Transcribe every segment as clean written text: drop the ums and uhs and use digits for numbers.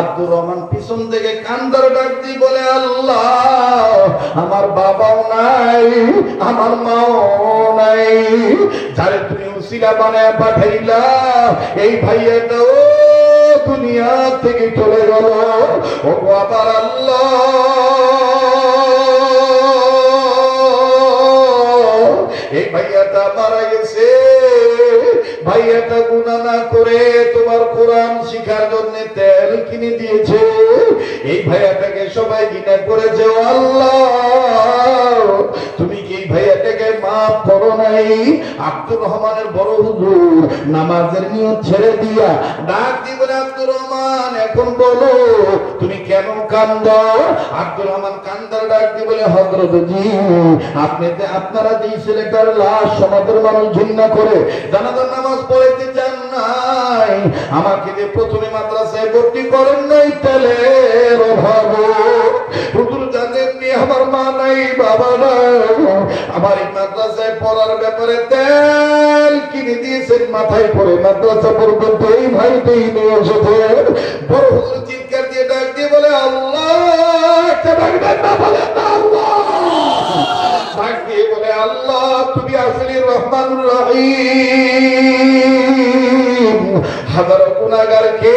আব্দুর রহমান পিছন থেকে কান্দার ডাক দিয়ে বলে, আল্লাহ, আমার বাবাও নাই, আমার মাও নাই, যারে তুমি উসিলা বানায় পাঠাইলা, এই ভাইয়াটা ও দুনিয়া থেকে চলে গেল। ও আবার আল্লাহ, এই ভাইয়াটা মারা গেছে, ভাইয়াটা গুনাহ না করে তোমার কোরআন শিখার জন্য তেল কিনে দিয়েছে, এই ভাইয়াটাকে সবাই ঘৃণা করেছে। ও আল্লাহ, তুমি কি এই ভাইয়াটাকে মাফ করো নাই? আব্দুর রহমানের বড় হুজুর নামাজের নিয়ত ছেড়ে দিয়া ডাক দিয়ে বলে, আব্দুর রহমান, এখন বলো তুমি কেন কান্দো? আব্দুর রহমান কান্দার ডাক দিয়ে বলে, হযরত জি, আপনারা যে ছেলেটার লাশ সমাজের মানুষ ঘৃণা করে জানাজার নামাজ পড়াইতে চান নাই, আমাকে যে প্রথমে মাদ্রাসায় ভর্তি করেন নাই তেলের অভাবে, হুজুর জানেননি আমার মা নাই, বাবা নাই, আমার এই মাদ্রাসায় পড়ার ব্যাপারে তেল কিনে দিয়েছেন, মাথায় পড়ে মাদ্রাসা পর্যন্ত এই ভাইটাই নিয়ে এসেছে। বড় হুজুর চিৎকার দিয়ে ডাক দিয়ে বলে, আল্লাহ, একটা ডাকবেন না, বলেন না আল্লাহ, ডাক দিয়ে বলে, আল্লাহ, তুমি আসলে রহমানুর রহিম, হাজারো গুনাহগারকে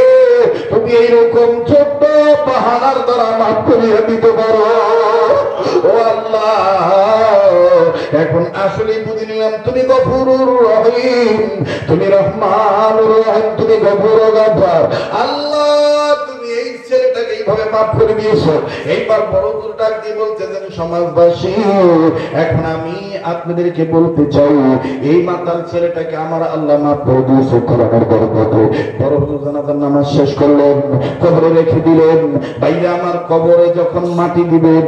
তুমি এইরকম ছোট্ট বাহানার দ্বারা মাফ করিয়ে দিতে পারো। ও আল্লাহ, এখন আসলে বুঝে নিলাম তুমি গফুরুর রহিম, তুমি রহমানুর রহিম, তুমি গফুর গফার। আল্লাহ, তুমি এই ছেলেটাকে এইভাবে মাফ করে দিয়েছো। এইবার বড় দূর ডাক দিয়ে বলতেছেন, সমাজবাসী, এখন আমি আপনাদেরকে বলতে চাই, এই মাতাল ছেলেটাকে আমার আল্লাহ মাফ করে দিয়েছে কোরআনের বরকতে। বড় হুজুর জানাজার নামাজ শেষ করলেন, কবরে রেখে দিলেন। ভাইরা আমার, কবরে যখন মাটি দিবেন,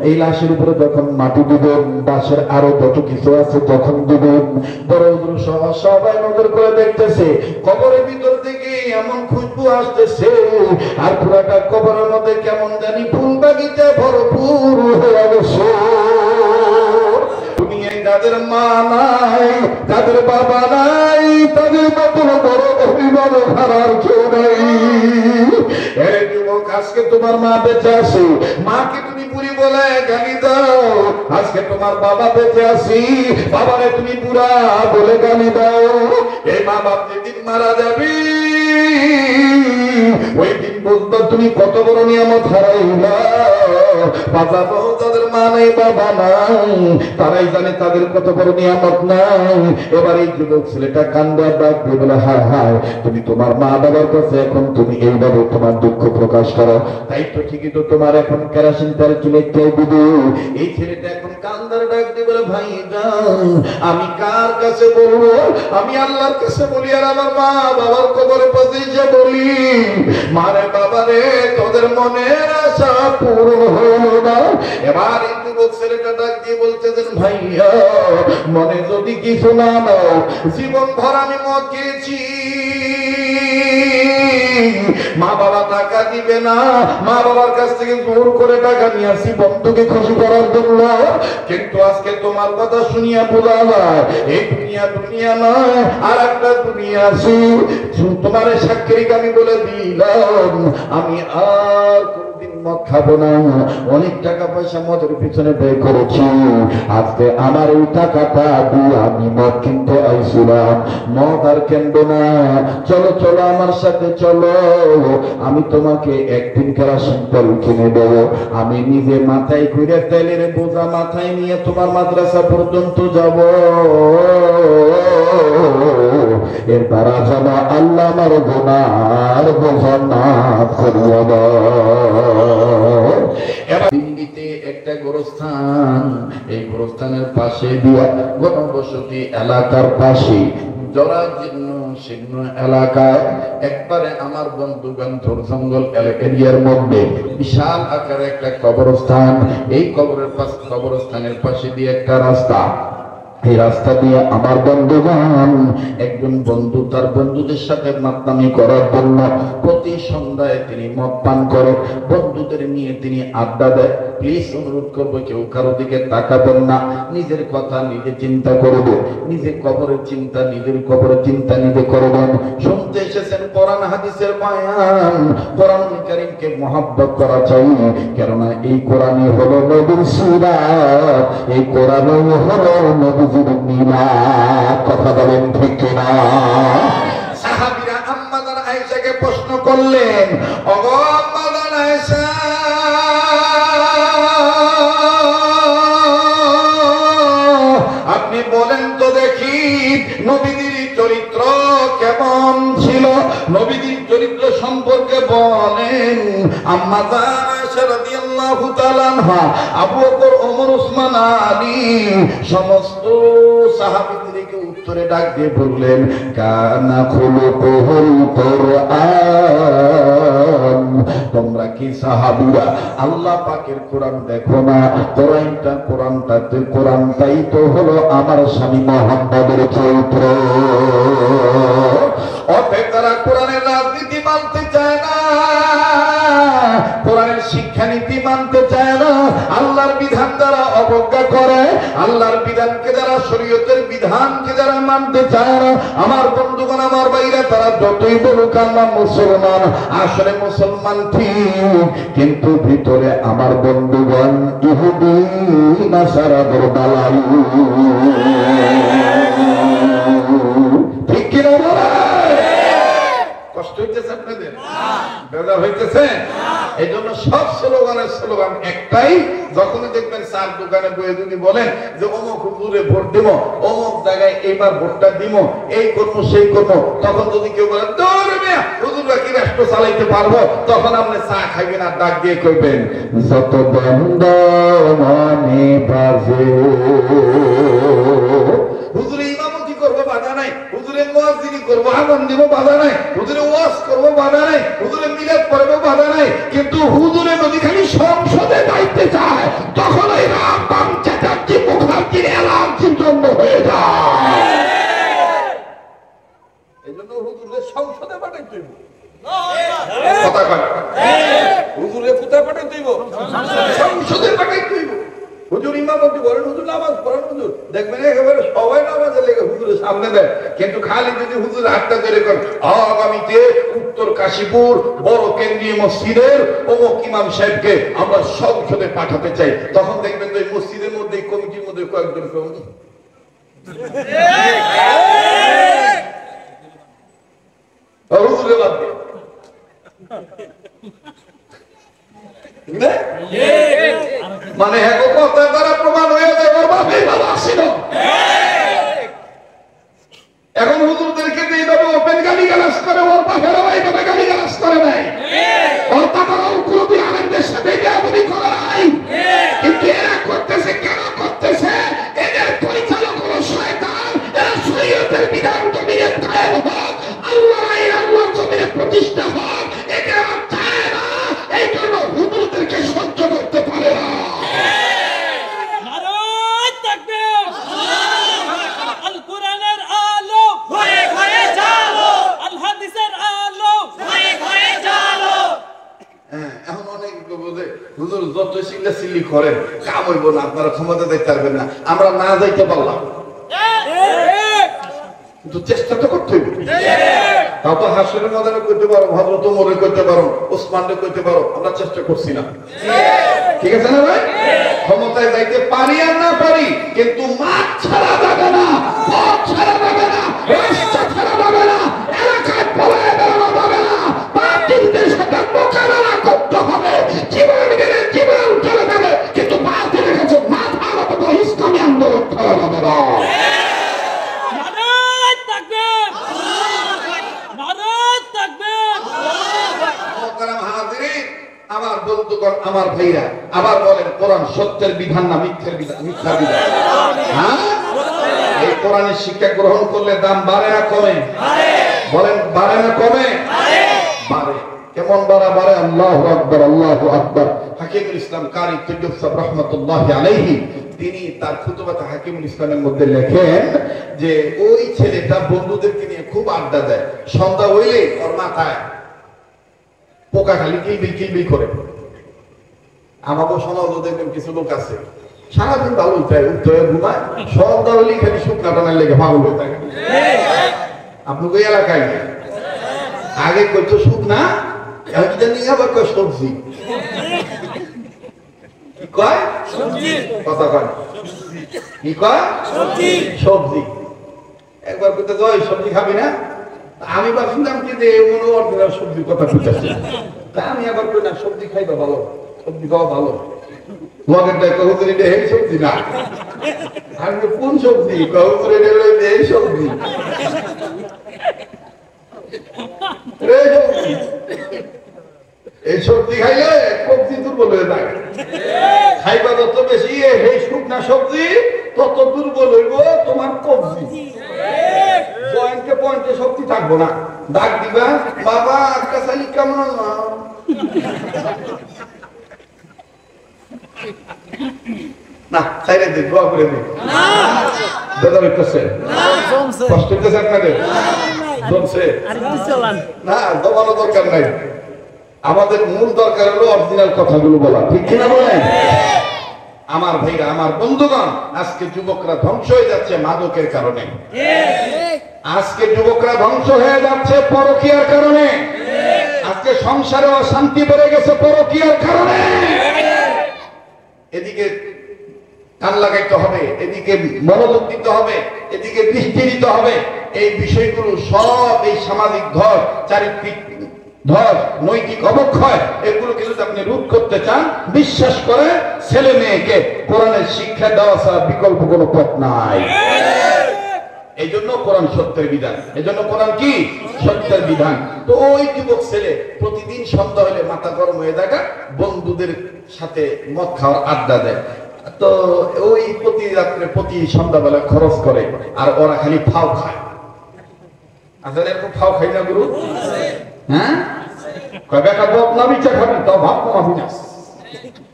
এই লাশের উপরে যখন মাটি দিবেন, লাশের আরো যত কিছু আছে যখন দিবেন, বড় হুজুর সহ সবাই নজর করে দেখতেছে, কবরের ভিতর থেকে এমন খুশবু আসতেছে, আর পুরাটা কবরের মধ্যে কেমন জানি ফুল বাগিচা ভরপুর হয়ে গেছে। দুনিয়ায় যাদের মা নাই, যাদের বাবা নাই, তাদের মতন বড় অভিভাবক হারার কেউ নাই। এর যুবক, আজকে তোমার মা বেঁচে আছে, মাকে তুমি বুড়ি বলে গালি দাও। আজকে তোমার বাবা বেঁচে আছি, বাবারে তুমি বুড়া বলে গালি দাও। এই মা বাপ যেদিন মারা যাবি, ওই দিন বুঝবা তুমি কত বড় নিয়ামত হারাইলা। বাজাবো যাদের মা নাই, বাবা নাই, তারাই জানে তাদের কত বড় নিয়ামত নাই। এবার এই যুবক ছেলেটা কান্দা ডাক দিয়ে বলে, হায় হায়, তুমি তোমার মা বাবার কাছে এখন তুমি এইভাবে তোমার দুঃখ প্রকাশ করো, তাই তো ঠিকই তো তোমার এখন কেরাসিন তেল চুলে কে দিবে। এই ছেলেটা এখন কান্দার ডাক দিয়ে বলে, ভাই যান, আমি কার কাছে বলবো? আমি আল্লাহর কাছে বলি, আর আমার মা বাবার কবরে পাশে যে বলি, মারে বাবারে, তোদের মনের আশা পূরণ হলো না। এবার এই যুবক ছেলেটা ডাক দিয়ে বলতেছেন, ভাইয়া, মনে যদি কিছু না নাও, জীবন ভর আমি মদ খেয়েছি, মা বাবা টাকা দিবে না, মা বাবার কাছ থেকে জোর করে টাকা নিয়ে আসি বন্ধুকে খুশি করার জন্য, কিন্তু আজকে তোমার কথা শুনিয়া বোঝা যায় এই দুনিয়া দুনিয়া নয়, আর একটা দুনিয়া আছে। তোমার সাক্ষীকে আমি বলে দিলাম, আমি আর কোনদিন মদ খাবো না। অনেক টাকা পয়সা মদের পিছনে ব্যয় করেছি, আজকে আমার ওই টাকাটা দিয়ে আমি মদ কিনতে আইছিলাম, মদ আর কিনবো না। চলো চলো আমার সাথে চলো, আমি তোমাকে একদিন কেরাসিন তেল কিনে দেবো। আমি নিজে মাথায় ঘুরে তেলের বোঝা মাথায় নিয়ে তোমার মাদ্রাসা পর্যন্ত যাব। এর দ্বারা যেন আল্লাহ আমার গুনার বোঝা মাফ করিয়া দাও। এবার দিল্লিতে একটা গোরস্থান, এই গোরস্থানের পাশে দিয়া গণবসতি এলাকার পাশে জরাজীর্ণ শীর্ণ এলাকায় একবারে আমার বন্ধুগণ থর জঙ্গল এরিয়ার মধ্যে বিশাল আকারে একটা কবরস্থান। এই কবরস্থানের পাশে দিয়ে একটা রাস্তা, এই রাস্তা দিয়ে আমার বন্ধুগণ, একজন বন্ধু তার বন্ধুদের সাথে মাতলামি করার জন্য প্রতি সন্ধ্যায় তিনি মদ পান করে বন্ধুদের নিয়ে তিনি আড্ডা দেয়। প্লিজ অনুরোধ করবো কেউ কারো দিকে তাকাবেন না, নিজের কথা নিজে চিন্তা করবো, নিজের কবরের চিন্তা নিজের কবরের চিন্তা নিজে করবেন। শুনতে এসেছেন কোরআন হাদিসের বয়ান, কোরআন কারীমকে মহব্বত করা চাই, কেননা এই কোরআনই হলো নবীর সিরাত, এই কোরআনই হলো নবীজির মিলাদ। কথা বলেন ঠিক কিনা? সাহাবীরা আম্মা জান আয়েশাকে প্রশ্ন করলেন, ওগো আম্মা জান আয়েশা, আপনি বলেন তো দেখি নবীদের চরিত্র কেমন ছিল, নবীদের চরিত্র সম্পর্কে বলেন। আম্মা জান আয়েশা রাদিয়াল্লাহু তাআলা আনহা, আবু বকর, ওমর, ওসমান, আলী সমস্ত সাহাবীদেরকে উত্তরে ডাক দিয়ে বললেন, কানা খুলুকুল কুরআন। তোমরা কি সাহাবীরা আল্লাহ পাকের কোরআন দেখো না? কোরআনটাই তো হলো আমার স্বামী মুহাম্মদের চরিত্র। অপেক্ষারা কোরআনের রাজনীতি মানতে চায় না, কোরআনের শিক্ষানীতি মানতে চায় না, আল্লাহর বিধান দ্বারা অবজ্ঞা করে, আল্লাহর বিধানকে যারা, শরীয়তের বিধানকে যারা মানতে চায় না, আমার বন্ধুগণ, আমার ভাইরা, তারা যতই বলুক আমরা মুসলমান, আসলে মুসলমান ঠিক, কিন্তু ভিতরে আমার বন্ধুগণ ইহুদি নাসারাদের দালাল। ঠিক কিনা বলে? কষ্ট হইতেছে আপনাদের? বেজার হইতেছে? এই জন্য সব স্লোগানের স্লোগান একটাই, যখনই দেখবেন চার দোকানে বয়ে যদি বলেন যে অমুক হুজুরে ভোট দিব, অমুক জায়গায় এইবার ভোটটা দিব, এই করবো সেই করবো, তখন যদি কেউ বলেন হুজুররা কি রাষ্ট্র চালাইতে পারবো, তখন আপনি চা খাইবেন আর ডাক দিয়ে কইবেন, যত বন্ধ মনে বাজে, হুজুরে ইমামতি করবো বাধা নাই, হুজুরে মুয়াজ্জিনি করবো, আযান দিব বাধা নাই, হুজুরে ওয়াজ করবো বাধা নাই, হুজুরে মিলাদ পড়বো বাধা নাই, কিন্তু হুজুরে যদি খালি সংসদে যাইতে চায়, তখন ওই রামবাম চ্যাটার্জি মুখার্জির অ্যালার্জির জন্য হয়ে যায়। এই জন্য হুজুরে সংসদে পাঠাইতে হইব। কথা কয় হুজুরে কোথায় পাঠাইতে হইব? সংসদে পাঠাইতে হইব। হুজুর ইমামতি করেন, হুজুর নামাজ পড়েন, হুজুর দেখবেন একেবারে সবাই নামাজে লেগে হুজুরের সামনে দেয়, কিন্তু খালি যদি হুজুর হাতটা ধরে করেন, আগামীতে উত্তর কাশীপুর বড় কেন্দ্রীয় মসজিদের অমুক ইমাম সাহেবকে আমরা সংসদে পাঠাতে চাই, তখন দেখবেন যে মসজিদের মধ্যে, কমিটির মধ্যে কয়েকজন হুজুরে বাদ দিয়ে মানে কথা দ্বারা প্রমাণ হয়ে যায় ওর বাপই ভালো আসিল। এখন হুজুরদেরকে এইভাবে ওপেন গালিগালাজ করে, ওর বাপেরাও এইভাবে গালিগালাজ করে নাই, ওর বাবারাও কোনোদিন আলেমদের সাথে বেয়াদবি করে নাই, কিন্তু এরা করতেছে কেন করতেছে? এদের পরিচালক হলো শয়তান, এরা শরীয়তের বিধান জমিনে কায়েম হোক, আল্লাহর আইন আল্লাহর জমিনে প্রতিষ্ঠা হোক, এরা চায় না, এই জন্য হুজুরদেরকে সহ্য করতে পারে না। হুজুর যত চিল্লাচিল্লি করেন কাম হইব না, আপনারা ক্ষমতা দিতে পারবেন না, আমরা না যাইতে পারলাম, কিন্তু চেষ্টা তো করতে হইব। তাও তো হাসরের ময়দানে করতে পারো, হযরত ওমরে করতে পারো, ওসমানে করতে পারো, আমরা চেষ্টা করছি না, ঠিক আছে না ভাই? ক্ষমতায় যাইতে পারি আর না পারি, কিন্তু মাঠ ছাড়া যাবে না, পথ ছাড়া যাবে না, রাস্তা ছাড়া যাবে না, এলাকায় পলায় বেড়ানো যাবে না, বাতিলদের সাথে মোকাবেলা করতে হবে, জীবন গেলে জীবন চলে যাবে, কিন্তু বাতিলের কাছে মাথা নত ইসলামী আন্দোলন করা যাবে না। আমার বন্ধুগণ, আমার ভাইরা, আবার বলেন কোরআন সত্যের বিধান না মিথ্যার বিধান? মিথ্যার বিধান। হ্যাঁ, এই কোরআনের শিক্ষা গ্রহণ করলে দাম বাড়ে না কমে? বলেন বাড়ে না কমে? বাড়ে। কেমন বাড়ে? আল্লাহু আকবার, আল্লাহু আকবার। হাকিমুল ইসলাম কারি তৈয়ব সাহেব রাহমাতুল্লাহি আলাইহি তিনি তার খুতবাতে হাকিমুল ইসলামের মধ্যে লেখেন যে ওই ছেলেটা বন্ধুদেরকে নিয়ে খুব আড্ডা দেয়, সন্ধ্যা হইলে ওর মাথায় পোকা খালি কিলবিল কিলবিল করে, আমাকে সমাজও দেখবেন কিছু লোক আছে সারাদিন ভালো উঠে ঘুমায়, সন্ধ্যা হলেই খালি শুকনা টানার লেগে ভালো হয়ে থাকে। আপনাকে ওই এলাকায় আগে করতো শুকনা, এখন নিয়ে আবার কয় সবজি। কি কয়? কথা কয় কি কয়? সবজি। একবার করতে যাই সবজি খাবি না, আমি ভাবছিলাম কি যে মনে অর্ধেক সবজির কথা বুঝতেছি, তা আমি আবার কই না সবজি খাইবা ভালো, সবজি খাওয়া ভালো। সবজি না, আমি কোন সবজি? এই সবজি এই সবজি খাইলে কবজি দুর্বল হয়ে যায়। খাইবা যত বেশি এই শুকনা সবজি তত দুর্বল হইব তোমার কবজি। পয়েন্টে পয়েন্টে শক্তি থাকবো না। ডাক দিবা, বাবা একটা শালি কেমন না চাইলে দিন দোয়া করে দিন। দাদা করছে কষ্ট হইতেছে আপনাদের? জমছে না, দমানো দরকার নাই। আমাদের মূল দরকার হলো অরিজিনাল কথাগুলো বলা, ঠিক কিনা বলেন? আমার ভাইরা, আমার বন্ধুগণ, আজকে যুবকরা ধ্বংস হয়ে যাচ্ছে মাদকের কারণে। আজকে যুবকরা ধ্বংস হয়ে যাচ্ছে পরকীয়ার কারণে। আজকে সংসারে অশান্তি বেড়ে গেছে পরকীয়ার কারণে। এদিকে কান লাগাইতে হবে, এদিকে মনোযোগ দিতে হবে, এদিকে দৃষ্টি দিতে হবে। এই বিষয়গুলো সব এই সামাজিক ধর, চারিত্রিক ধর, নৈতিক অবক্ষয়, এগুলোকে যদি আপনি রোধ করতে চান, বিশ্বাস করে ছেলে মেয়েকে কোরআনের শিক্ষা দেওয়া ছাড়া বিকল্প কোনো পথ নাই। এই জন্য কোরআন সত্যের বিধান। এই জন্য কোরআন কি? সত্যের বিধান। তো ওই যুবক ছেলে প্রতিদিন সন্ধ্যা হলে মাথা গরম হয়ে থাকা, বন্ধুদের সাথে মদ খাওয়ার আড্ডা দেয়। তো ওই প্রতি রাত্রে প্রতি সন্ধ্যাবেলা খরচ করে, আর ওরা খালি ফাও খায়। আসলে এরকম ফাও খাই না গুরু? হ্যাঁ, বেটা বদনা বিচার খাবি, তাও ভাব কমাবি না।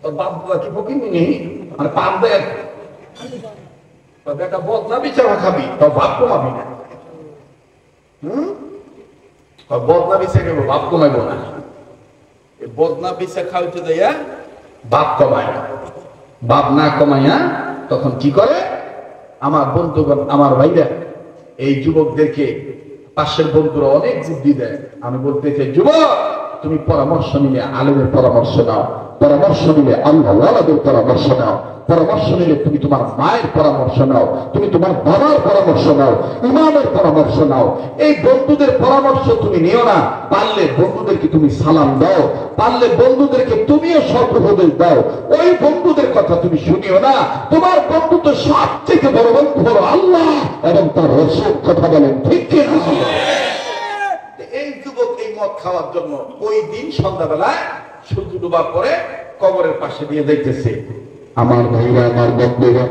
তোর বাপ বাবা কি ফকির নেই, মানে পাপ দেয়। বেটা বদনা বিচার খাবি, তাও ভাব কমাবি না। বদনা বিচার খাবো, ভাব কমাইব না। বদনা বিচার খাওয়াইতে দেয়া বাপ কমায় না। বাপ না কমাইয়া তখন কি করে? আমার বন্ধুগণ, আমার ভাইরা, এই যুবকদেরকে পাশের বন্ধুরা অনেক বুদ্ধি দেয়। আমি বলতে চাই, যুবক তুমি পরামর্শ নিলে আলেমের পরামর্শ নাও, পরামর্শ নিলে আল্লাহওয়ালাদের পরামর্শ নাও, পরামর্শ নিলে তুমি তোমার মায়ের পরামর্শ নাও, তুমি তোমার বাবার পরামর্শ নাও, ইমামের পরামর্শ নাও। এই বন্ধুদের পরামর্শ তুমি নিও না। পারলে বন্ধুদেরকে তুমি সালাম দাও, পারলে বন্ধুদেরকে তুমিও সর্বপ্রদেশ দাও। ওই বন্ধুদের কথা তুমি শুনিও না। তোমার বন্ধু তো সব থেকে বড় বন্ধু হলো আল্লাহ এবং তার রাসূল। কথা বলেন ঠিক কি না? এই যুবক এই মদ খাওয়ার জন্য ওই দিন সন্ধ্যাবেলায় সূর্য ডুবার পরে কবরের পাশে দিয়ে দেখতেছে। আমার ভাইরা, আমার বন্ধুরা,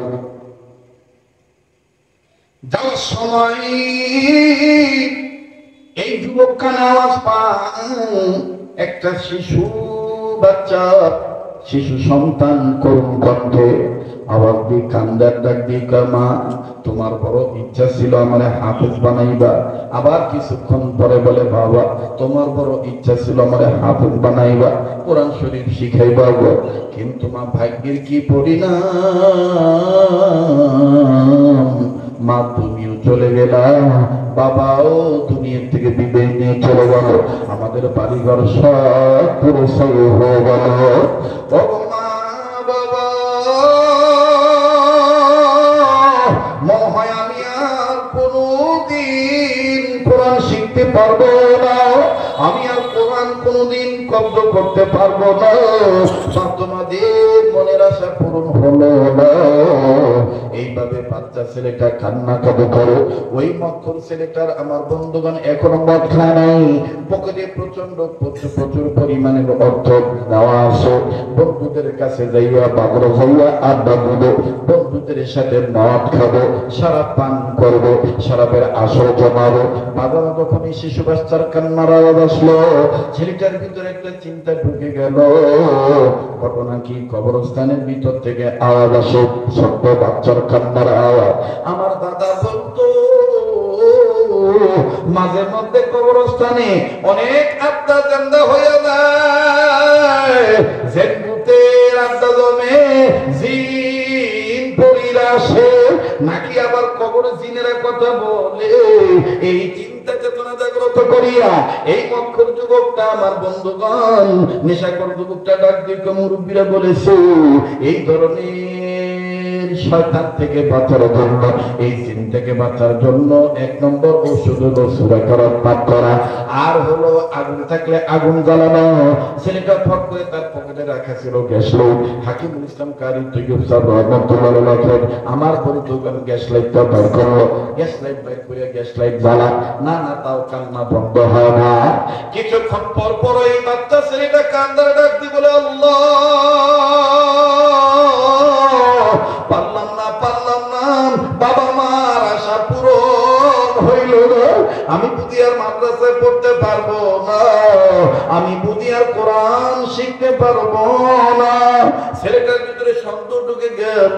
যাওয়ার সময় এই যুবক কানে আওয়াজ পান, একটা শিশু বাচ্চা, শিশু সন্তান করুণ কণ্ঠে আওয়াজ দিয়ে কান্দার ডাক দিয়ে, মা তোমার বড় ইচ্ছা ছিল আমার হাফেজ বানাইবা। আবার কিছুক্ষণ পরে বলে, বাবা তোমার বড় ইচ্ছা ছিল আমার হাফেজ বানাইবা, কোরআন শরীফ শিখাইবা গো, কিন্তু মা ভাগ্যের কি পরিণাম, মা তুমিও চলে গেলা, বাবাও দুনিয়া থেকে বিদায় নিয়ে চলে গেল, আমাদের বাড়িঘর সব পুরো সই হয়ে গেল। মা বাবা, মনে হয় আমি আর কোনদিন কোরআন শিখতে পারবো না, আমি আর কোরআন কোনদিন কব্জ করতে পারবো না। তোমাদের মনের আশা পূরণ হলো না। এইভাবে বাচ্চা ছেলেটা কান্না কাঁদে করে। ওই মক্কর ছেলেটার আমার বন্ধুগণ এখনো মদ খায় নাই। পকেটে প্রচুর পরিমাণের অর্থ নেওয়া আছে। বন্ধুদের কাছে যাইয়া বাগর হইয়া আড্ডা দিবে, বন্ধুদের সাথে মদ খাবো, শরাব পান করবো, শরাবের আসর জমাবো। বাজারে যখনই শিশু বাচ্চার কান্নার আওয়াজ আসলো, ছেলেটার ভিতরে একটা চিন্তা ঢুকে গেল। ঘটনা কি? কবরস্থানের ভিতর থেকে আওয়াজ আসে, ছোট্ট বাচ্চার কান্নার আওয়াজ। আমার দাদা বলতো মাঝে মধ্যে কবরস্থানে অনেক আত্মা জান্দা হয়ে যায়, যে ভূতের জিন পরীরা আসে নাকি আবার কবরে জিনেরা কথা বলে, এই চিন্তা চেতনা জাগ্রত করিয়া এই মক্খর যুবকটা আমার বন্ধুগণ নেশাখোর যুবকটা ডাক দিয়ে মুরব্বীরা বলেছে এই ধরনের শয়তান থেকে বাঁচার জন্য, এই জিন থেকে বাঁচার জন্য 1 নম্বর ঔষধ হলো সূরা কেরাত পাঠ করা, আর হলো আগুন থাকলে আগুন জ্বালানো। ছেলেটা ফক করে তার পকেটে রাখা ছিল গ্যাস লাইট। হাকিমুল ইসলাম কারি তৈয়ব সাহেব রাহমাতুল্লাহ আলাইহি আমার পরিচয় গ্যাস লাইটটা বের করলো। গ্যাস লাইট বের করে গ্যাস লাইট জ্বালা, না না তাও কান্না বন্ধ হয় না। কিছুক্ষণ পর পর এই বাচ্চা ছেলেটা কান্দার ডাক দিয়ে বলে আল্লাহ পারলাম না বাবা মার আশা পূরণ হইল না, আমি বুঝি আর মাদ্রাসায় পড়তে পারবো না, আমি বুঝি আর কোরআন শিখতে পারবো না। ছেলেটার ভিতরে সন্দেহ ঢুকে গেল,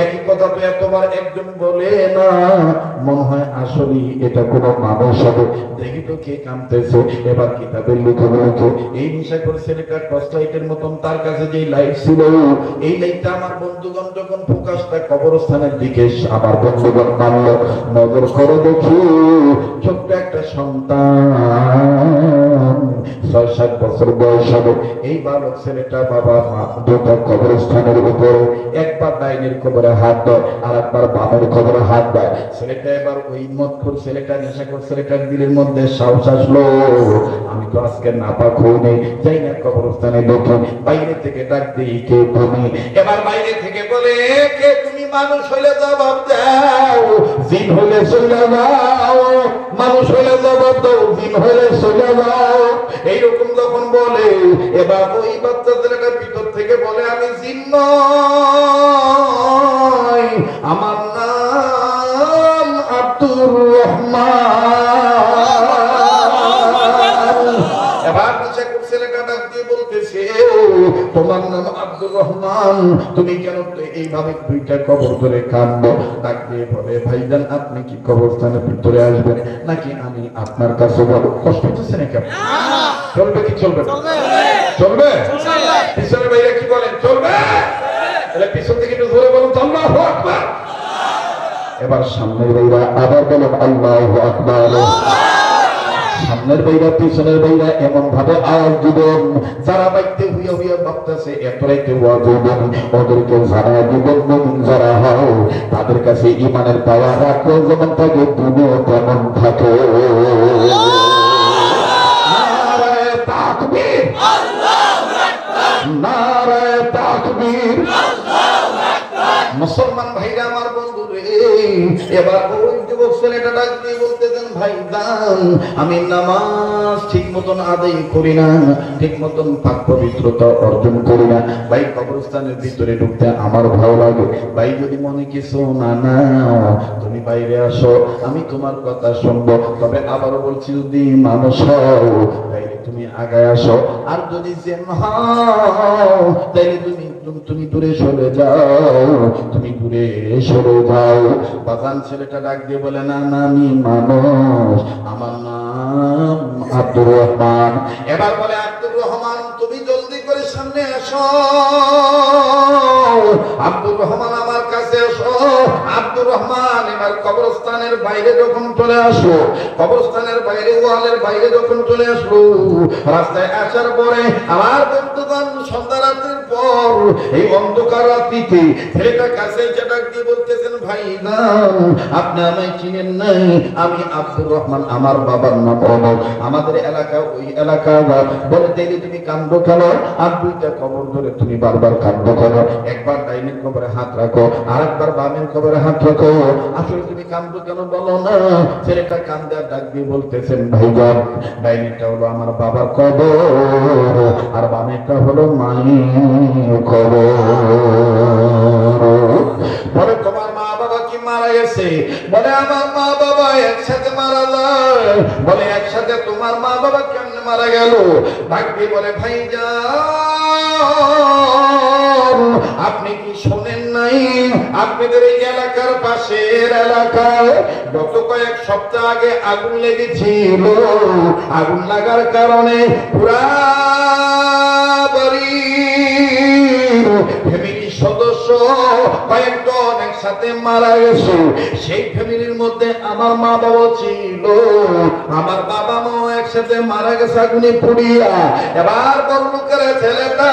একই কথা তো এতবার একজন বলে না, মনে হয় আসলে এটা কোনো মানুষ হবে। দেখি তো কে কামতেছে, এবার কিতাবের লেখাগুলোকে এই নেশাখোর ছেলেটা টর্চ লাইটের মতন তার কাছে যে লাইট ছিল, এই লাইটটা আমার বন্ধুগণ যখন ফোকাসটা কবরস্থানের দিকে আমার বন্ধুগণ নামল, নজর করে দেখি ছোট্ট একটা সন্তান 6-7 বছর বয়স হবে। এই বালক ছেলেটা বাবা মা দুটো কবরস্থানের উপরে একবার ডাইনের কবরে হাত দেয় আর একবার বামের কবরে হাত দেয়। ছেলেটা এবার ওই মদখোর ছেলেটা নেশাখোর ছেলেটার দিলের মধ্যে সাহস আসলো, আমি তো আজকে নাপাক হই নেই, যাই না কবরস্থানে দেখি। বাইরে থেকে ডাক দিই কে তুমি? এবার বাইরে থেকে বলে কে তুমি? মানুষ হইলে জবাব দাও, জিন হইলে চলে যাও, মানুষ হইলে জবাব দাও, জিন হইলে চলে যাও। এইরকম যখন বলে এবার ওই বাচ্চা ছেলেটা ভিতর থেকে বলে আমি জিন নই, আমার নাম আব্দুর রহমান। এবার ছেলেটা ডাক দিয়ে বলতেছে তোমার নাম আব্দুর রহমান, তুমি কেন এইভাবে দুইটা কবর ধরে কাঁদবো? ডাক দিয়ে বলে ভাইজান আপনি কি কবরস্থানের ভিতরে আসবেন নাকি আমি আপনার কাছে বলবো? কষ্ট হচ্ছে নাকি? চলবে কি চলবে? চলবে। পিছনের ভাইরা কি বলেন? চলবে। তাহলে পিছন থেকে একটু ধরে বলুন আল্লাহু আকবার। এবার সামনের ভাইরা আবার বলেন আল্লাহু আকবার। সামনের বাইরা পিছনের বাইরা এমন ভাবে আওয়াজ দিবেন যারা বাইতে হুইয়া হুইয়া ভাবতেছে এত রাইতে ওয়াজ দিবেন, ওদেরকে জানা দিবেন মুমিন যারা হও তাদের কাছে ঈমানের পাওয়ার রাখো যেমন থাকে দুনিয়া তেমন থাকে। নারায়ে তাকবীর, আল্লাহু আকবার, নারায়ে তাকবীর, আল্লাহু আকবার। মুসলমান ভাইরা আমার বন্ধু রে, এবার ওই যুবক ছেলেটা ডাক দিয়ে বলতেছেন ভাইজান আমি নামাজ ঠিক মতন আদায় করি না, ঠিক মতন পাক পবিত্রতা অর্জন করি না, ভাই কবরস্থানের ভিতরে ঢুকতে আমার ভালো লাগে, ভাই যদি মনে কিছু না না তুমি বাইরে আসো আমি তোমার কথা শুনবো, তবে আবারও বলছি যদি মানুষ হও তাইলে তুমি আগায় আসো, আর যদি জেন হও তাইলে তুমি দূরে সরে যাও, তুমি দূরে সরে যাও। বাজান ছেলেটা ডাক দিয়ে বলে না না আমি মানুষ, আমার নাম আব্দুর রহমান। এবার বলে আব্দুর রহমান তুমি জলদি করে সামনে আসো, আব্দুর রহমান আমার কাছে আসো। আব্দুর রহমান এবার কবরস্থানের বাইরে যখন চলে আসলো, কবরস্থানের বাইরে ওয়ালের বাইরে যখন চলে আসলো, রাস্তায় আসার পরে আমার বন্ধুগণ সন্ধ্যা রাত্রির পর এই অন্ধকার রাত্রিতে ছেলেটার কাছে যেটা দিয়ে বলতেছেন ভাই না আপনি আমায় চিনেন নাই, আমি আব্দুর রহমান, আমার বাবার নাম অমর, আমাদের এলাকা ওই এলাকা। বলে তাইলে তুমি কান্দো কেন? আর দুইটা কবর ধরে তুমি বারবার কান্দো কেন? একবার ডাইনের কবরে হাত রাখো আর একবার বামের কবরে হাত রাখো, আসলে তুমি কান্দো কেন বলো না? ছেলেটা কান্দে ডাক দিয়ে বলতেছেন ভাইজান ডাইনেরটা হলো আমার বাবার কবর আর বামেরটা হলো মায়ের কবর। বলে তোমার মা বাবা কি মারা গেছে? বলে আমার মা বাবা একসাথে মারা যায়। বলে একসাথে তোমার মা বাবা কেমনে মারা গেল? ডাক দিয়ে বলে ভাইজান আপনি কি শোনেন নাই আপনাদের এই এলাকার পাশের এলাকায় গত কয়েক সপ্তাহ আগে আগুন লেগেছিল, আগুন লাগার কারণে পুরা বাড়ির ফ্যামিলি সহ কয়েকজন একসাথে মারা গেছে। সেই ফ্যামিলির মধ্যে আমার মা বাবা ছিল, আমার বাবা মা একসাথে মারা গেছে আগুনে পুড়িয়া। এবার বড় লোকের ছেলেটা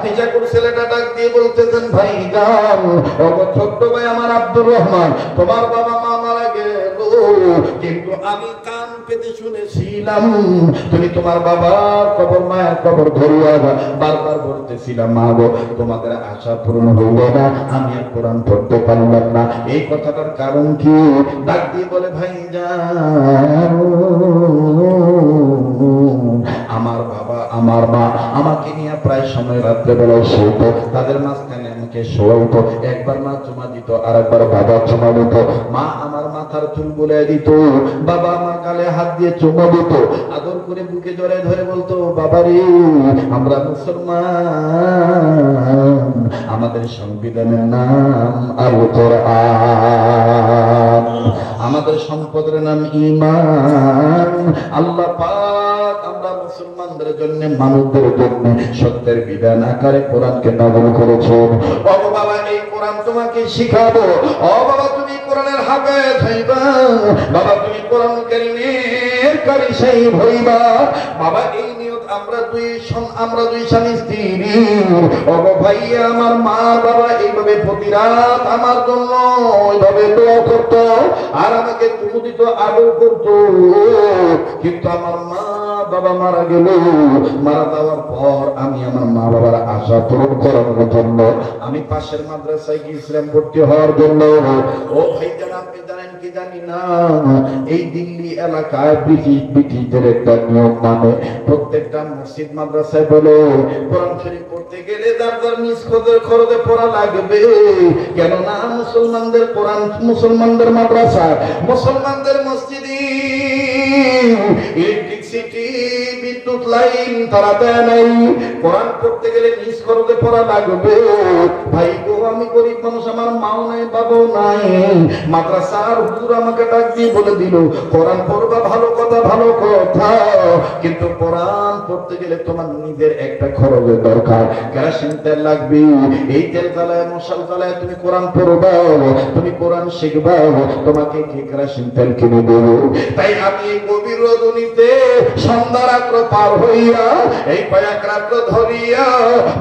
নিজে করে ছেলেটা ডাক দিয়ে বলতেছেন, ভাই যান, ও ছোট্ট ভাই আমার আব্দুর রহমান, তোমার বাবা মা মারা গেল, কিন্তু আমি কান পেতে শুনেছিলাম তুমি তোমার বাবার কবর মায়ের কবর ধরিয়া বারবার বলতেছিলাম, মা গো তোমাদের আশা পূরণ হইল না, আমি আর কোরআন পড়তে পারলাম না। এই কথাটার কারণ কি? ডাক দিয়ে বলে, ভাই যান, আমার বাবা আমার মা আমাকে নিয়ে প্রায় সময় রাত্রে বেলায় শোতো, তাদের মাঝখানে আমাকে শোয়াইতো, একবার মা চুমা দিত আর একবার বাবা চুমা দিত। মা আমার মাথার চুল বলে দিত, বাবা আমার গালে হাত দিয়ে চুমা দিত, আদর করে বুকে জড়ে ধরে বলতো, বাবারে আমরা মুসলমান, আমাদের সংবিধানের নাম আল কোরআন, আমাদের সম্পদের নাম ঈমান। আল্লাহ পাক আমরা মুসলমানদের জন্য, মানুষদের জন্য সত্যের বিধান আকারে কোরআনকে নাযিল করেছেন। ও বাবা, এই কোরআন তোমাকে শিখাবো। ও বাবা, তুমি কোরআনের হাফেজ হইবা, বাবা তুমি কোরআন কারীমের কারি সাহেব হইবা। বাবা এই নিয়ত আমরা দুই স্বামী স্ত্রী। ও ভাইয়া, আমার মা বাবা এইভাবে প্রতি রাত আমার জন্য ওইভাবে দোয়া করতো আর আমাকে চুমু দিত, আদর করতো। কিন্তু আমার মা বাবা মারা গেল, মারা যাওয়ার পর আমি আমার মা বাবার আশা পূরণ করানোর জন্য আমি পাশের মাদ্রাসায় গিয়েছিলাম ভর্তি হওয়ার জন্য। ও ভাই জান, আপনি জানেন কি জানি না, এই দিল্লি এলাকায় ব্রিটিশদের একটা নিয়ম, মানে প্রত্যেকটা মসজিদ মাদ্রাসায় বলে কোরআন শরীফ পড়তে গেলে যার যার নিজ খরচে পড়া লাগবে। কেননা মুসলমানদের কোরআন, মুসলমানদের মাদ্রাসা, মুসলমানদের মসজিদে ইলেকট্রিসিটি, বিদ্যুৎ লাইন তারা দেয় নাই, কোরআন পড়তে গেলে নিজ খরচে পড়া লাগবে। ভাই গো, আমি গরিব মানুষ, আমার মাও নাই বাবাও নাই। মাদ্রাসার হুজুর আমাকে ডাক দিয়ে বলে দিল, কোরআন পড়বা, ভালো কথা ভালো কথা, কিন্তু কোরআন পড়তে গেলে তোমার নিজের একটা খরচের দরকার, কেরোসিন তেল লাগবে। এই তেল জ্বালায়, মশাল জ্বালায় তুমি কোরআন পড়বা, তুমি কোরআন শিখবা, তোমাকে কি কেরোসিন তেল কিনে দেবো? তাই আমি এই গভীর রজনীতে সন্ধ্যা রাত্র পার হইয়া এই কয়েক রাত্র ধরিয়া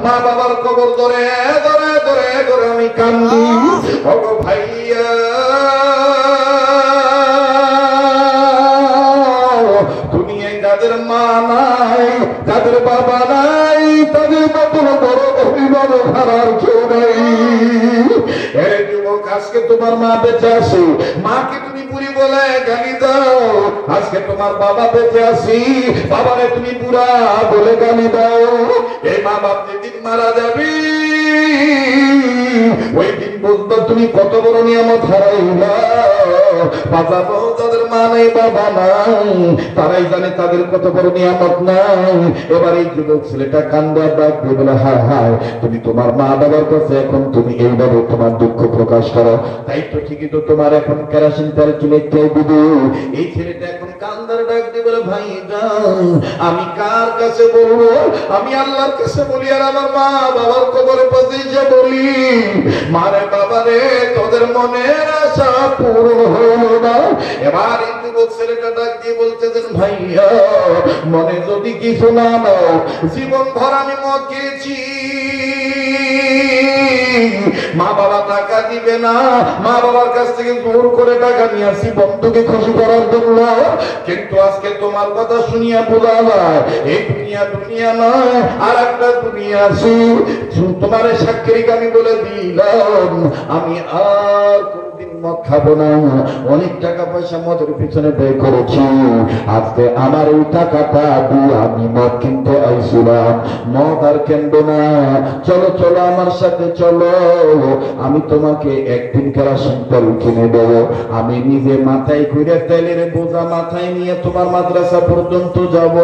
মা বাবার কবর ধরে ধরে ধরে ধরে আমি কান্দি। ও ভাইয়া, দুনিয়ায় যাদের মা নাই, যাদের বাবা নাই, তাদের মতো বড় অভিভাবক হারার কেউ নাই। এর যুবক, আজকে তোমার মা বেঁচে আছে, মাকে তুমি বুড়ি বলে গালি দাও। আজকে তোমার বাবা বেঁচে আছি, বাবারে তুমি বুড়া বলে গালি দাও। এই মা বাপ যেদিন মারা যাবি, ওই দিন বুঝবা তুমি কত বড় নিয়ামত হারাইলা। বাজাবো যাদের মা নাই বাবা নাই, তারাই জানে তাদের কত বড় নিয়ামত নাই। এবার এই যুবক ছেলেটা কান্দা ডাক দিয়ে বলে, হায় হায়, তুমি তোমার মা বাবার কাছে এখন তুমি এইভাবে তোমার দুঃখ প্রকাশ করো, তাই তো ঠিকই তো তোমার এখন কেরোসিন তেল কিনে খেয়ে দিবে। এই ছেলেটা এখন কান্দার ডাক দিয়ে বলে, ভাই যান, আমি কার কাছে বলবো? আমি আল্লাহর কাছে বলি আর আমার মা বাবার কবরে পাশে যে বলি, মারে বাবারে তোদের মনের আশা পূরণ হইল না। এবার এই যুবক ছেলেটা ডাক দিয়ে বলতেছেন, ভাইয়া মনে যদি কিছু না নাও, জীবন ভর আমি মদ খেয়েছি, মা বাবা টাকা দিবে না, মা বাবার কাছ থেকে জোর করে টাকা নিয়ে আসি বন্ধুকে খুশি করার জন্য। কিন্তু আজকে তোমার কথা শুনিয়া বোঝা যায় এই দুনিয়া দুনিয়া নয়, আর একটা দুনিয়া আছে। তোমার সাক্ষী আমি বলে দিলাম, আমি আর কোনদিন মদ খাবো না। অনেক টাকা পয়সা মদের পিছনে ব্যয় করেছি, আজকে আমার এই টাকাটা দিয়ে আমি মদ কিনতে আইছিলাম, মদ আর কিনবো না। চলো চলো আমার সাথে চলো, আমি তোমাকে একদিন কেরোসিন তেল কিনে দেবো। আমি নিজে মাথায় করে তেলের বোঝা মাথায় নিয়ে তোমার মাদ্রাসা পর্যন্ত যাব।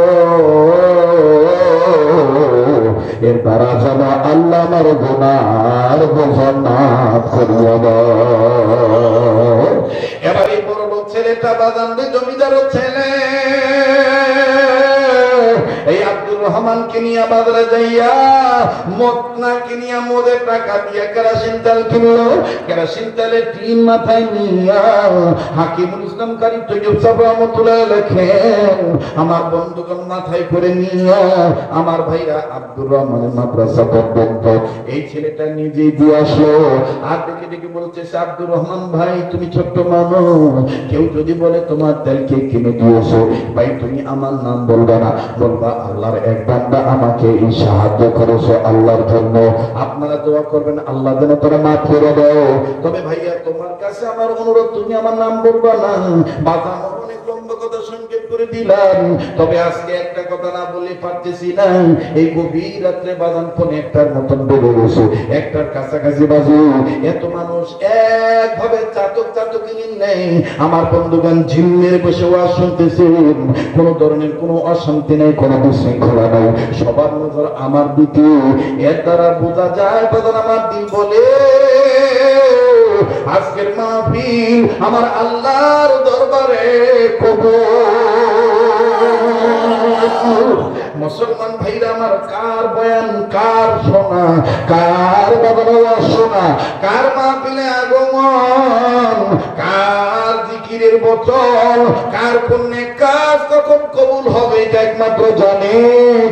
এর দ্বারা যেন আল্লাহ আমার গুনার বোঝা মাফ করিয়া দাও। এবার এই বড় লোক ছেলেটা বাজান জমিদার ছেলে, এই আব্দুর রহমানকে কিনিয়া বাজারে যাইয়া মদ না কিনিয়া মদের টাকা দিয়া কেরোসিন তেল কিনলো, কেরোসিন তেলের টিন মাথায় নিয়া হাকিমুল ইসলাম কারি তৈয়ব সাহেব রহমতুল্লাহ লেখেন, আমার বন্ধুগণ মাথায় করে নিয়া আমার ভাইরা আব্দুর রহমানের মাদ্রাসা পর্যন্ত এই ছেলেটা নিজেই দিয়ে আসলো। আর দেখে দেখে বলতেছে, আব্দুর রহমান ভাই তুমি ছোট্ট মানুষ, কেউ যদি বলে তোমার তেল কে কিনে দিয়েছো, ভাই তুমি আমার নাম বলবা না, বলবা আল্লাহর এক বান্দা আমাকে এই সাহায্য করেছো আল্লাহর জন্য, আপনারা দোয়া করবেন আল্লাহ যেন তোরা মাফ করে দাও। তবে ভাইয়া তোমার কাছে আমার অনুরোধ, তুমি আমার নাম বলবা না। বাজান অনেক লম্বা কথা সংক্ষেপ করে দিলাম, তবে আজকে একটা কথা না বলে পারতেছি না। এই গভীর রাত্রে বাজান ফোন একটার মতন বেড়ে গেছে, একটার কাছাকাছি বাজে, এত মানুষ একভাবে চাতক চাতকিনী নেই। আমার বন্ধুগণ ঝিল্মের বসে ওয়াজ শুনতেছেন, কোন ধরনের কোনো অশান্তি নেই, কোনো বিশৃঙ্খলা নেই, সবার নজর আমার দিকে। এর দ্বারা বোঝা যায় বাজান আমার দিল বলে আজকের মাহফিল আমার আল্লাহর দরবারে কবুল। মুসলমান ভাইরা আমার, কার বয়ান কার শোনা, কার বাবা শোনা, কার মাহফিলে আগমন, কার জিকিরের বচন, কার পুণ্যে কাজ কখন কবুল হবে এটা একমাত্র জানে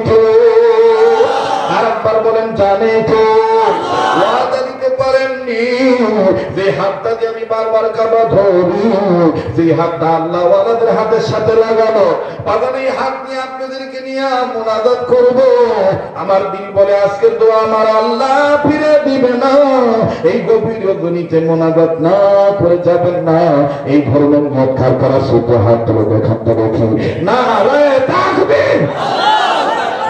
কে। আর একবার বলেন জানে কে। ওয়াদা দিতে পারেননি যে হাতটা দিয়ে আমি বারবার কাবা ধরি, যে হাতটা আল্লাহ ওয়ালাদের হাতের সাথে লাগানো, বাজান এই হাত নিয়ে আপনাদেরকে নিয়ে মুনাজাত করব। আমার দিল বলে আজকের দোয়া আমার আল্লাহ ফিরে দিবে না। এই গভীর রজনীতে মুনাজাত না করে যাবেন না। এই ধরনের মক্কার করা শুদ্ধ হাত তুলে দেখান তো দেখি। নারায়ে তাকবীর,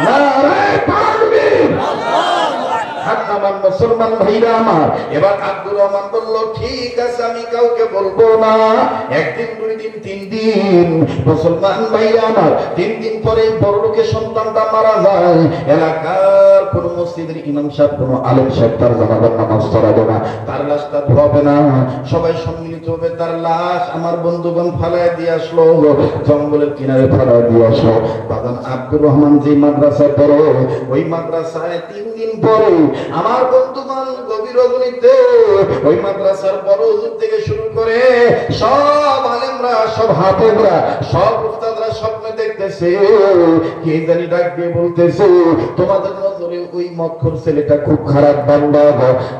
নারায়ে তাকবীর। আমার মুসলমান ভাইরা আমার, এবার আব্দুর রহমান বলল ঠিক আছে আমি কাউকে বলবো না। একদিন দুই দিন তিন দিন মুসলমান ভাইরা আমার, 3 দিন পরে বড় লোকের সন্তানটা মারা যায়। এলাকার কোন মসজিদের ইমাম সাহেব, কোন আলেম সাহেব তার জানাজার নামাজ পড়াবে না, তার লাশটা ধোয়াবে না, সবাই সম্মিলিত হবে তার লাশ আমার বন্ধুগণ ফালায় দিয়ে আসলো, জঙ্গলের কিনারে ফালায় দিয়ে আসলো। বাদান আব্দুর রহমান যে মাদ্রাসায় পড়ে, ওই মাদ্রাসায় 3 দিন পরে আমার বন্ধুগণ গভীর রজনীতে ওই মাদ্রাসার বড় হুজুর থেকে শুরু করে সব আলেমরা, সব হাফেজরা, সব উস্তাদরা স্বপ্নে দেখতেছে, কে জানি ডাক দিয়ে বলতেছে তোমাদের নজরে ওই মক্খর ছেলেটা খুব খারাপ বান্দা,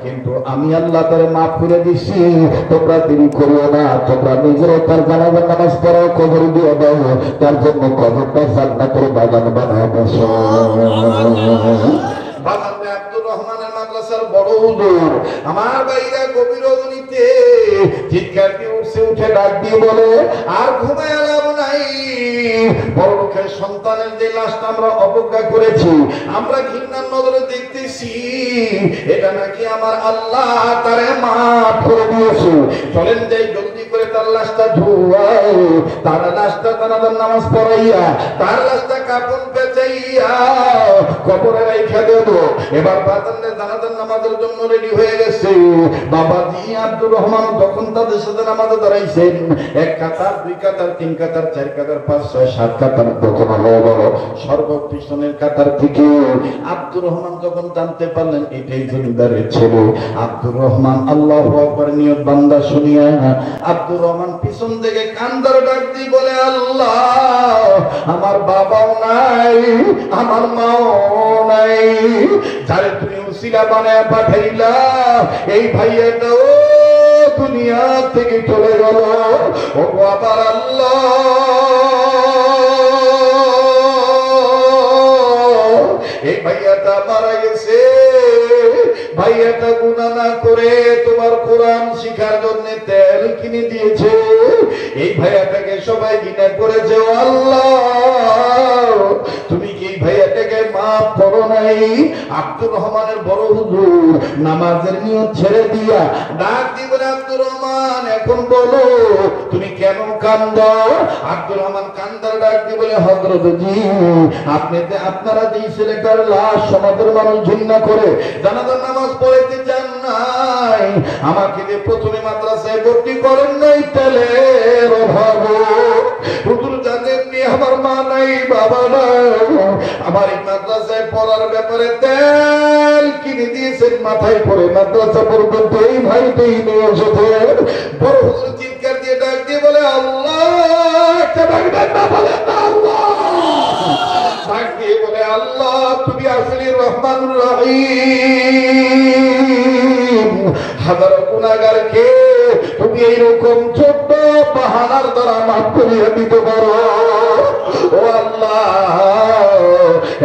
কিন্তু আমি আল্লাহ তারে মাফ করে দিছি, তোমরা দেরি করিও না, তোমরা নিজেরাও তার জানাজার নামাজ পড়াও, কবর দিয়ে দাও, তার জন্য কবরটা জান্নাতের বাগান বানায় বসো। বাগানে আব্দুর রহমানের মাদ্রাসার বড় হুজুর আমার ভাইরা গভীর রজনীতে চিৎকার দিয়ে উঠছে, উঠে ডাক দিয়ে বলে আর ঘুমায় লাভ নাই, বড় লোকের সন্তানের যে লাশটা আমরা অবজ্ঞা করেছি, আমরা ঘৃণার নজরে দেখতেছি, এটা নাকি আমার আল্লাহ তারে মাফ করে দিয়েছে। চলেন যাই জলদি করে তার লাশটা ধুয়াই, তার লাশটা জানাজার নামাজ পড়াইয়া, তার লাশটা কাপড় পেঁচাইয়া কবরে রাইখা দেব। এবার বাজারে জানাজার নামাজের জন্য রেডি হয়ে গেছে। বাবাজি আব্দুর রহমান যখন তাদের সাথে নামাজে দাঁড়াইছেন, 1 কাতার 2 কাতার 3 কাতার 4 কাতার 5 6 7 কাতার প্রথম হয়ে গেল। সর্বপিছনের কাতার থেকে আব্দুর রহমান যখন জানতে পারলেন এটাই জমিদারের ছেলে, আব্দুর রহমান আল্লাহু আকবার নিয়ত বান্দা শুনিয়া আব্দুর রহমান পিছন থেকে কান্দার ডাক দিয়ে বলে আল্লাহ আমার বাবাও নাই, আমার মাও নাই, যারে তুমি উসিলা বানায় পাঠাইলা এই ভাইয়াটা ও দুনিয়া থেকে চলে গেল। ও আবার আল্লাহ এই ভাইয়াটা মারা গেছে, ভাইয়াটা গুনাহ না করে তোমার কোরআন শিখার জন্য তেল কিনে দিয়েছে, এই ভাইয়াটাকে সবাই ঘৃণা করেছে, ও আল্লাহ তুমি কি এই ভাইয়াটাকে মাফ করো নাই? আব্দুর রহমানের বড় হুজুর নামাজের নিয়ত ছেড়ে দিয়া ডাক দিবেন আব্দুর রহমান এখন বলো তুমি কেন কান্দো? আব্দুর রহমান কান্দার ডাক দিয়ে বলে হযরত জি আপনারা যে ছেলেটার লাশ সমাজের মানুষ ঘৃণা করে জানাজার নামাজ পড়াইতে চান নাই, আমাকে যে প্রথমে মাদ্রাসায় ভর্তি করেন নাই তেলের অভাবে, হুজুর জানেননি আমার মা মা নাই, বাবা নাই, আমার এই মাদ্রাসায় পড়ার ব্যাপারে তেল কিনে দিয়েছেন, মাথায় পড়ে মাদ্রাসা পর্যন্ত এই ভাইতেই নিয়ে এসেছে। বড় হুজুর চিৎকার দিয়ে ডাক দিয়ে বলে আল্লাহ, একটা ডাকবেন না, বলে আল্লাহ, ডাক দিয়ে বলে আল্লাহ তুমি আসলে রহমানুর রহিম, হাজারো গুনাহগারকে তুমি এইরকম ছোট্ট বাহানার দ্বারা মাফ করিয়ে দিতে পারো। ও আল্লাহ,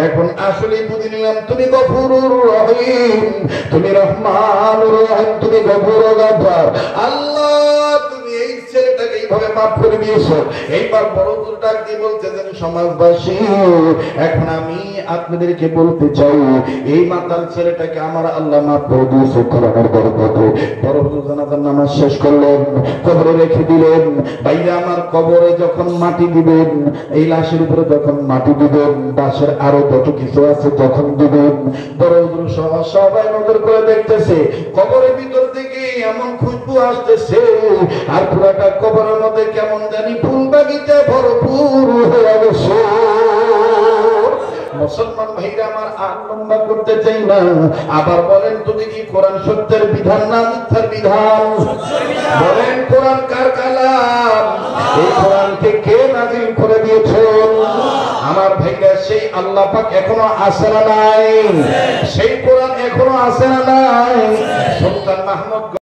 এখন আসলে বুঝে নিলাম তুমি গফুরুর রহিম, তুমি রহমানুর রহিম, তুমি গফুরুর গফফার। আল্লাহ তুমি এই ছেলেটাকে এইভাবে মাফ করে দিয়েছো। এইবার বড় হুজুর ডাক দিয়ে বলতেছেন সমাজবাসী, এখন আমি আপনাদেরকে বলতে চাই এই মাতাল ছেলেটাকে আমার আল্লাহ মাফ করে দিয়েছে কোরআনের বরকতে। বড় হুজুর জানাজার নামাজ শেষ করলেন, কবরে রেখে দিলেন। ভাইরা আমার, কবরে যখন মাটি দিবেন, এই লাশের উপরে যখন মাটি দিবেন, লাশের আরো যত কিছু আছে তখন দিবেন। বড় হুজুর সহ সবাই নজর করে দেখতেছে, কবরের ভিতর থেকে এমন খুশবু আসতেছে, আর পুরাটা কবরের মধ্যে কেমন জানি ফুল বাগিচা ভরপুর হয়ে গেছে। মুসলমান ভাইরা আমার, আর লম্বা করতে চাই না, আবার বলেন তো দেখি কোরআন সত্যের বিধান না মিথ্যার বিধান? বলেন কোরআন কার কালাম? এই কোরআনকে কে নাযিল করে দিয়েছেন? আমার ভাইরা, সেই আল্লাহ পাক এখনো আছে না নাই? সেই কোরআন এখনো আছে না নাই? সুলতান মাহমুদ